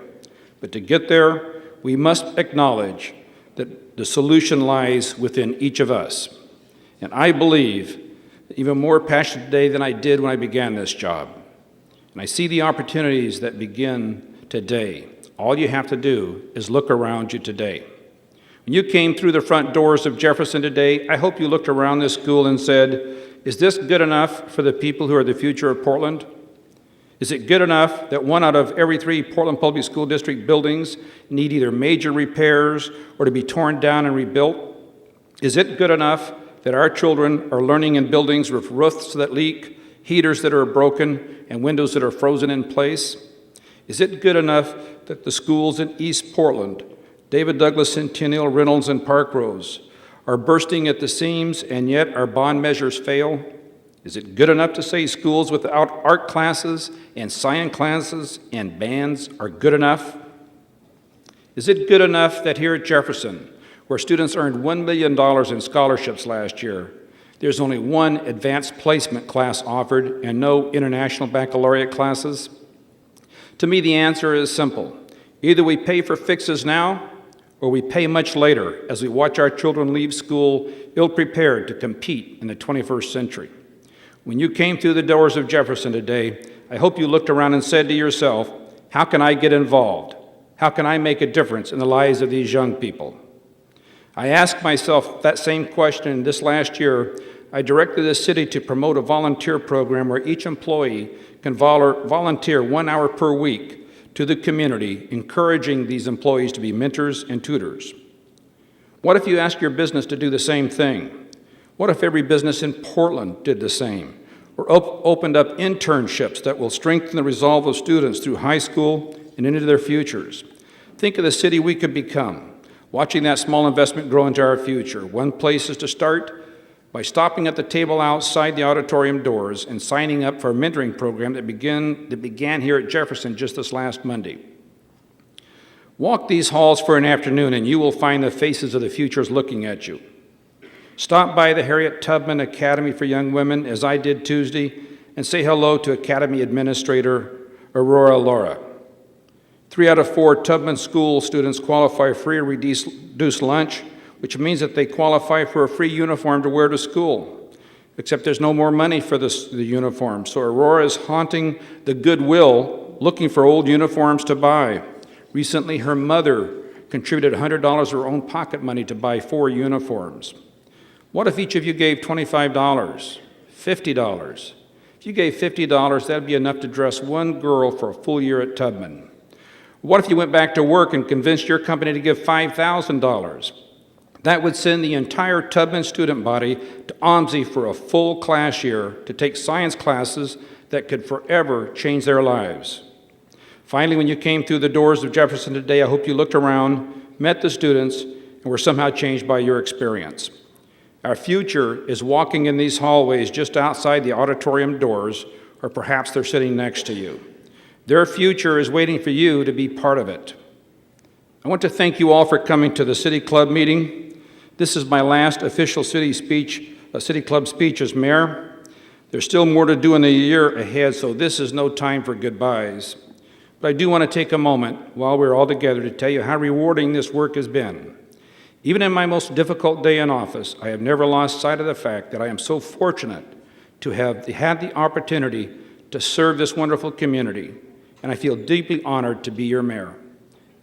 But to get there, we must acknowledge that the solution lies within each of us. And I believe even more passionate today than I did when I began this job. And I see the opportunities that begin today. All you have to do is look around you today. When you came through the front doors of Jefferson today, I hope you looked around this school and said, is this good enough for the people who are the future of Portland? Is it good enough that 1 out of every 3 Portland Public School District buildings need either major repairs or to be torn down and rebuilt? Is it good enough that our children are learning in buildings with roofs that leak, heaters that are broken, and windows that are frozen in place? Is it good enough that the schools in East Portland, David Douglas, Centennial, Reynolds, and Park Rose, are bursting at the seams and yet our bond measures fail? Is it good enough to say schools without art classes and science classes and bands are good enough? Is it good enough that here at Jefferson, where students earned $1 million in scholarships last year, there's only 1 advanced placement class offered and no international baccalaureate classes? To me, the answer is simple. Either we pay for fixes now, or we pay much later as we watch our children leave school ill-prepared to compete in the 21st century. When you came through the doors of Jefferson today, I hope you looked around and said to yourself, how can I get involved? How can I make a difference in the lives of these young people? I asked myself that same question this last year. I directed the city to promote a volunteer program where each employee can volunteer 1 hour per week to the community, encouraging these employees to be mentors and tutors. What if you asked your business to do the same thing? What if every business in Portland did the same, or opened up internships that will strengthen the resolve of students through high school and into their futures? Think of the city we could become, watching that small investment grow into our future. One place is to start by stopping at the table outside the auditorium doors and signing up for a mentoring program that began here at Jefferson just this last Monday. Walk these halls for an afternoon and you will find the faces of the futures looking at you. Stop by the Harriet Tubman Academy for Young Women, as I did Tuesday, and say hello to Academy Administrator Aurora Laura. 3 out of 4 Tubman School students qualify for free or reduced lunch, which means that they qualify for a free uniform to wear to school. Except there's no more money for the uniform, so Aurora is haunting the Goodwill looking for old uniforms to buy. Recently, her mother contributed $100 of her own pocket money to buy 4 uniforms. What if each of you gave $25, $50? If you gave $50, that'd be enough to dress 1 girl for a full year at Tubman. What if you went back to work and convinced your company to give $5,000? That would send the entire Tubman student body to OMSI for a full class year to take science classes that could forever change their lives. Finally, when you came through the doors of Jefferson today, I hope you looked around, met the students, and were somehow changed by your experience. Our future is walking in these hallways just outside the auditorium doors, or perhaps they're sitting next to you. Their future is waiting for you to be part of it. I want to thank you all for coming to the City Club meeting. This is my last official City Club speech as mayor. There's still more to do in the year ahead, so this is no time for goodbyes. But I do want to take a moment while we're all together to tell you how rewarding this work has been. Even in my most difficult day in office, I have never lost sight of the fact that I am so fortunate to have had the opportunity to serve this wonderful community, and I feel deeply honored to be your mayor.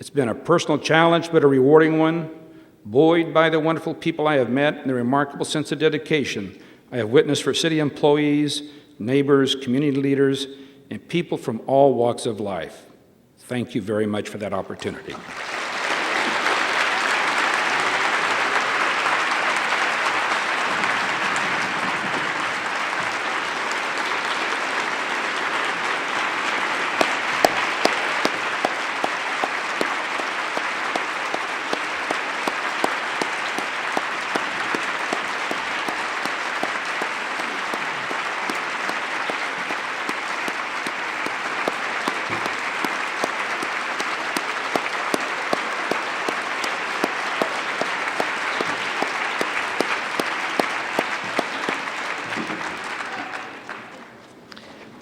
It's been a personal challenge, but a rewarding one, buoyed by the wonderful people I have met and the remarkable sense of dedication I have witnessed for city employees, neighbors, community leaders, and people from all walks of life. Thank you very much for that opportunity.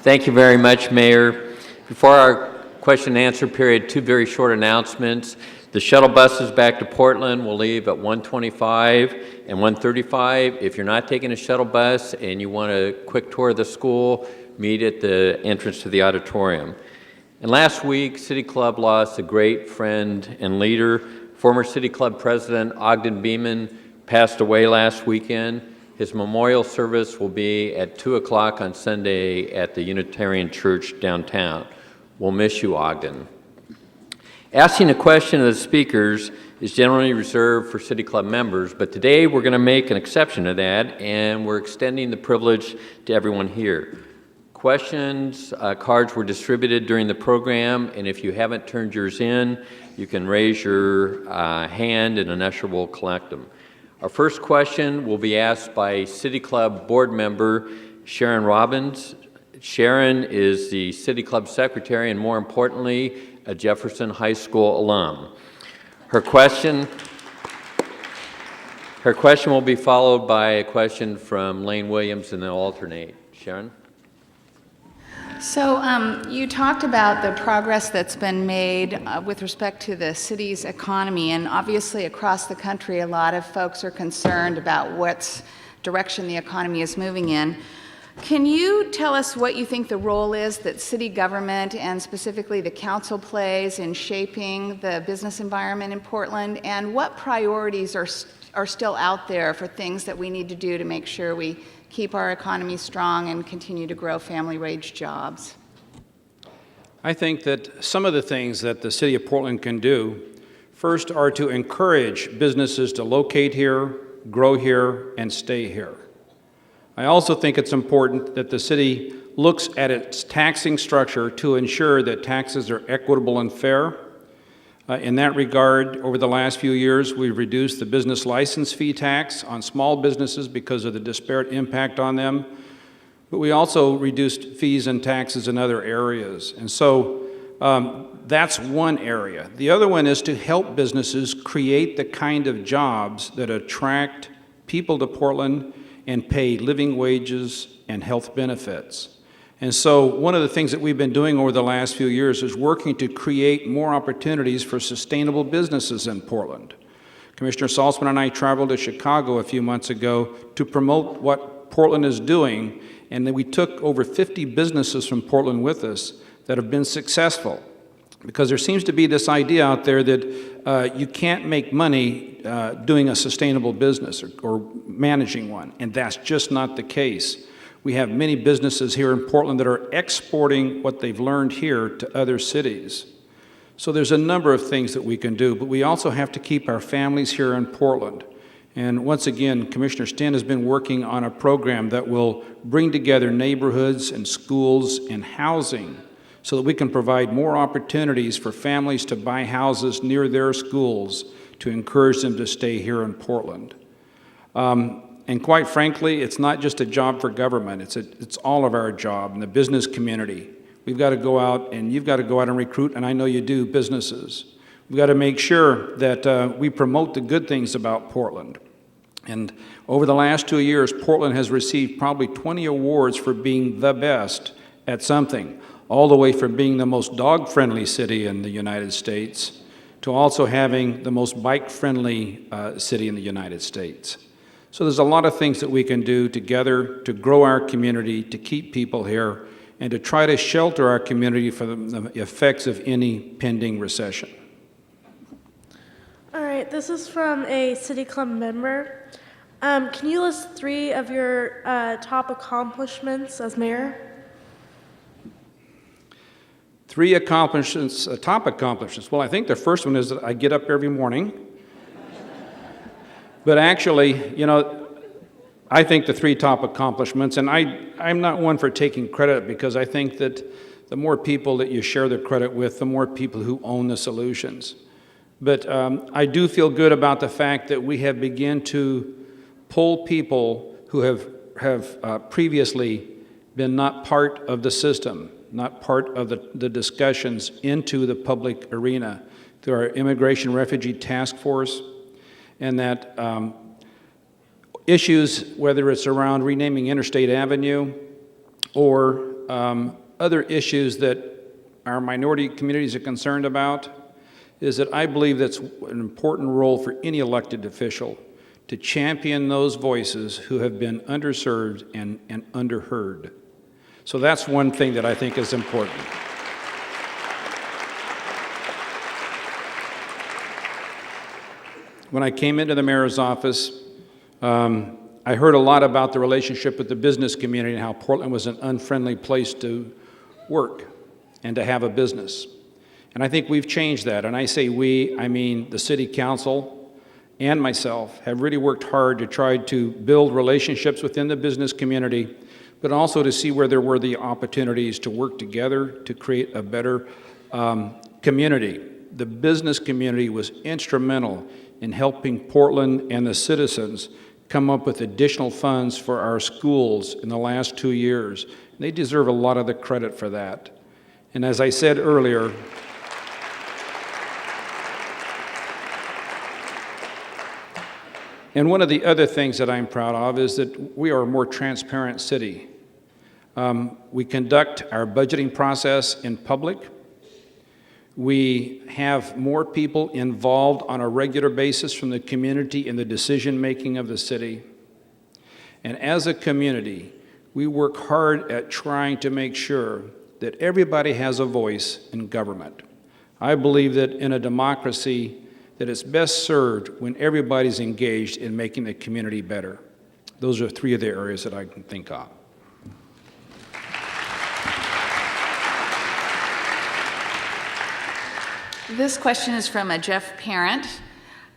Thank you very much, Mayor. Before our question and answer period, two very short announcements. The shuttle buses back to Portland will leave at 1:25 and 1:35. If you're not taking a shuttle bus and you want a quick tour of the school, meet at the entrance to the auditorium. And last week, City Club lost a great friend and leader. Former City Club President Ogden Beeman passed away last weekend. His memorial service will be at 2 o'clock on Sunday at the Unitarian Church downtown. We'll miss you, Ogden. Asking a question of the speakers is generally reserved for City Club members, but today we're going to make an exception to that, and we're extending the privilege to everyone here. Questions, cards were distributed during the program, and if you haven't turned yours in, you can raise your hand and an usher will collect them. Our first question will be asked by City Club board member SHARON Robbins. SHARON is the City Club secretary and, more importantly, a Jefferson High School alum. Her question will be followed by a question from Lane Williams, and they'll alternate. SHARON? So you talked about the progress that's been made with respect to the city's economy, and obviously across the country a lot of folks are concerned about what direction the economy is moving in. Can you tell us what you think the role is that city government and specifically the council plays in shaping the business environment in Portland, and what priorities are still out there for things that we need to do to make sure we keep our economy strong and continue to grow family-wage jobs? I think that some of the things that the City of Portland can do, first, are to encourage businesses to locate here, grow here, and stay here. I also think it's important that the city looks at its taxing structure to ensure that taxes are equitable and fair. In that regard, over the last few years, we've reduced the business license fee tax on small businesses because of the disparate impact on them, but we also reduced fees and taxes in other areas. And so that's one area. The other one is to help businesses create the kind of jobs that attract people to Portland and pay living wages and health benefits. And so one of the things that we've been doing over the last few years is working to create more opportunities for sustainable businesses in Portland. Commissioner Saltzman and I traveled to Chicago a few months ago to promote what Portland is doing, and then we took over 50 businesses from Portland with us that have been successful. Because there seems to be this idea out there that you can't make money doing a sustainable business or managing one, and that's just not the case. We have many businesses here in Portland that are exporting what they've learned here to other cities. So there's a number of things that we can do, but we also have to keep our families here in Portland. And once again, Commissioner Stin has been working on a program that will bring together neighborhoods and schools and housing so that we can provide more opportunities for families to buy houses near their schools to encourage them to stay here in Portland. And quite frankly, it's not just a job for government, it's all of our job in the business community. We've got to go out, and you've got to go out and recruit, and I know you do, businesses. We've got to make sure that we promote the good things about Portland. And over the last 2 years, Portland has received probably 20 awards for being the best at something, all the way from being the most dog-friendly city in the United States to also having the most bike-friendly city in the United States. So there's a lot of things that we can do together to grow our community, to keep people here, and to try to shelter our community from the effects of any pending recession. All right, this is from a City Club member. Can you list 3 of your top accomplishments as mayor? 3 accomplishments, top accomplishments. Well, I think the first one is that I get up every morning. But actually, you know, I think the 3 top accomplishments, and I'm not one for taking credit because I think that the more people that you share the credit with, the more people who own the solutions. But I do feel good about the fact that we have begun to pull people who have previously been not part of the system, not part of the discussions into the public arena through our Immigration Refugee Task Force, and that issues, whether it's around renaming Interstate Avenue or other issues that our minority communities are concerned about, is that I believe that's an important role for any elected official, to champion those voices who have been underserved and underheard. So that's one thing that I think is important. When I came into the mayor's office, I heard a lot about the relationship with the business community and how Portland was an unfriendly place to work and to have a business. And I think we've changed that. And I say we, I mean the city council and myself have really worked hard to try to build relationships within the business community, but also to see where there were the opportunities to work together to create a better community. The business community was instrumental in helping Portland and the citizens come up with additional funds for our schools in the last 2 years. They deserve a lot of the credit for that. And as I said earlier, and one of the other things that I'm proud of is that we are a more transparent city. We conduct our budgeting process in public. We have more people involved on a regular basis from the community in the decision-making of the city. And as a community, we work hard at trying to make sure that everybody has a voice in government. I believe that in a democracy, that it's best served when everybody's engaged in making the community better. Those are 3 of the areas that I can think of. This question is from a Jeff parent.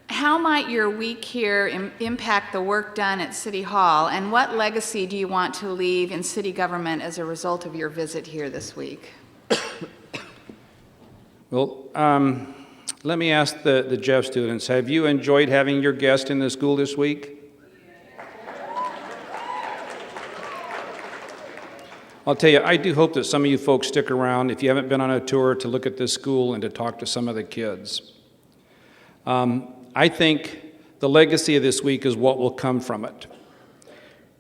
How might your week here impact the work done at City Hall, and what legacy do you want to leave in city government as a result of your visit here this week? Well, let me ask the Jeff students, have you enjoyed having your guest in the school this week? I'll tell you, I do hope that some of you folks stick around, if you haven't been on a tour, to look at this school and to talk to some of the kids. I think the legacy of this week is what will come from it.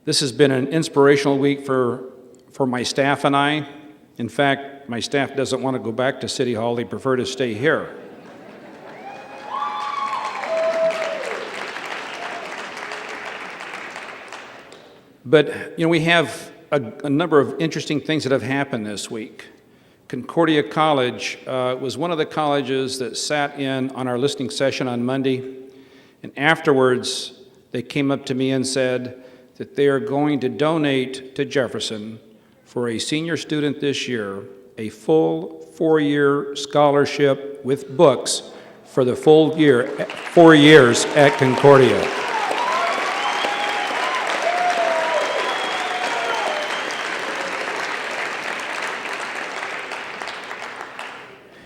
This has been an inspirational week for my staff and I. In fact, my staff doesn't want to go back to City Hall. They prefer to stay here. But, we have a number of interesting things that have happened this week. Concordia College was one of the colleges that sat in on our listening session on Monday, and afterwards they came up to me and said that they are going to donate to Jefferson for a senior student this year a full 4-year scholarship with books for the full year, 4 years at Concordia.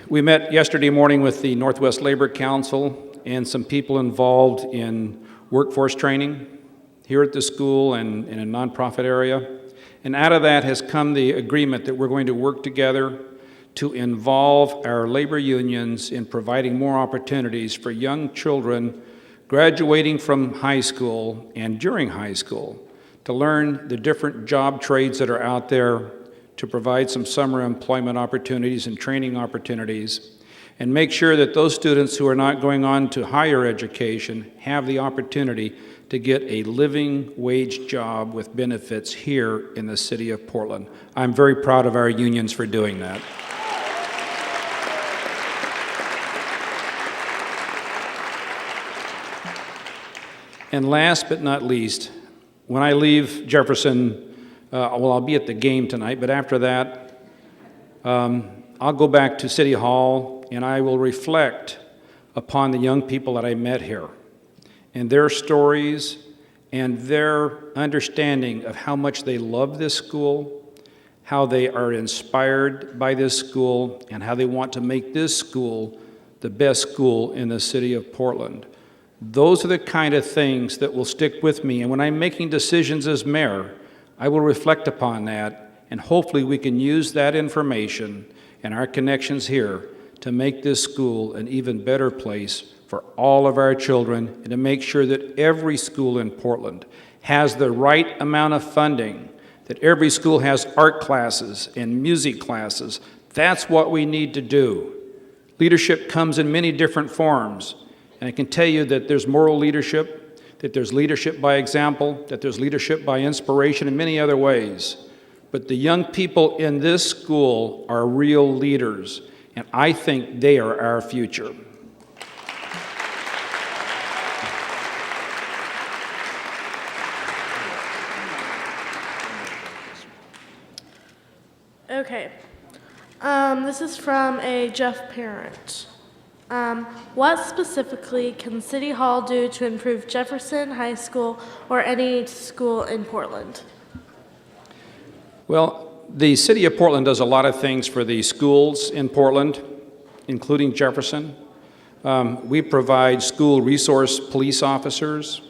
We met yesterday morning with the Northwest Labor Council and some people involved in workforce training here at the school and in a nonprofit area. And out of that has come the agreement that we're going to work together to involve our labor unions in providing more opportunities for young children graduating from high school and during high school to learn the different job trades that are out there, to provide some summer employment opportunities and training opportunities, and make sure that those students who are not going on to higher education have the opportunity to get a living wage job with benefits here in the city of Portland. I'm very proud of our unions for doing that. And last but not least, when I leave Jefferson, I'll be at the game tonight, but after that, I'll go back to City Hall and I will reflect upon the young people that I met here and their stories and their understanding of how much they love this school, how they are inspired by this school, and how they want to make this school the best school in the city of Portland. Those are the kind of things that will stick with me, and when I'm making decisions as mayor, I will reflect upon that, and hopefully we can use that information and our connections here to make this school an even better place for all of our children, and to make sure that every school in Portland has the right amount of funding that every school has art classes and music classes. That's what we need to do. Leadership comes in many different forms, and I can tell you that there's moral leadership, that there's leadership by example, that there's leadership by inspiration, and many other ways. But the young people in this school are real leaders, and I think they are our future. Okay. This is from a Jeff parent. What specifically can City Hall do to improve Jefferson High School or any school in Portland? Well, the City of Portland does a lot of things for the schools in Portland, including Jefferson. We provide school resource police officers.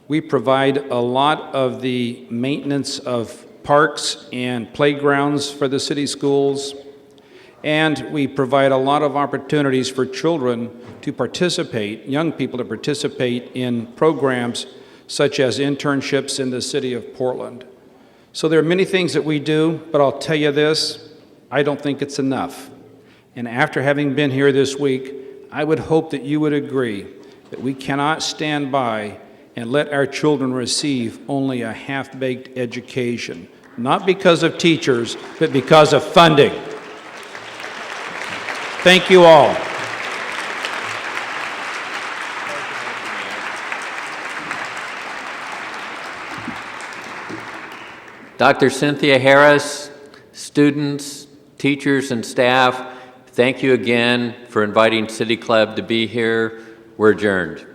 We provide a lot of the maintenance of parks and playgrounds for the city schools. And we provide a lot of opportunities for children to participate, young people to participate in programs such as internships in the City of Portland. So there are many things that we do, but I'll tell you this, I don't think it's enough. And after having been here this week, I would hope that you would agree that we cannot stand by and let our children receive only a half-baked education, not because of teachers, but because of funding. Thank you all. Dr. Cynthia Harris, students, teachers, and staff, thank you again for inviting City Club to be here. We're adjourned.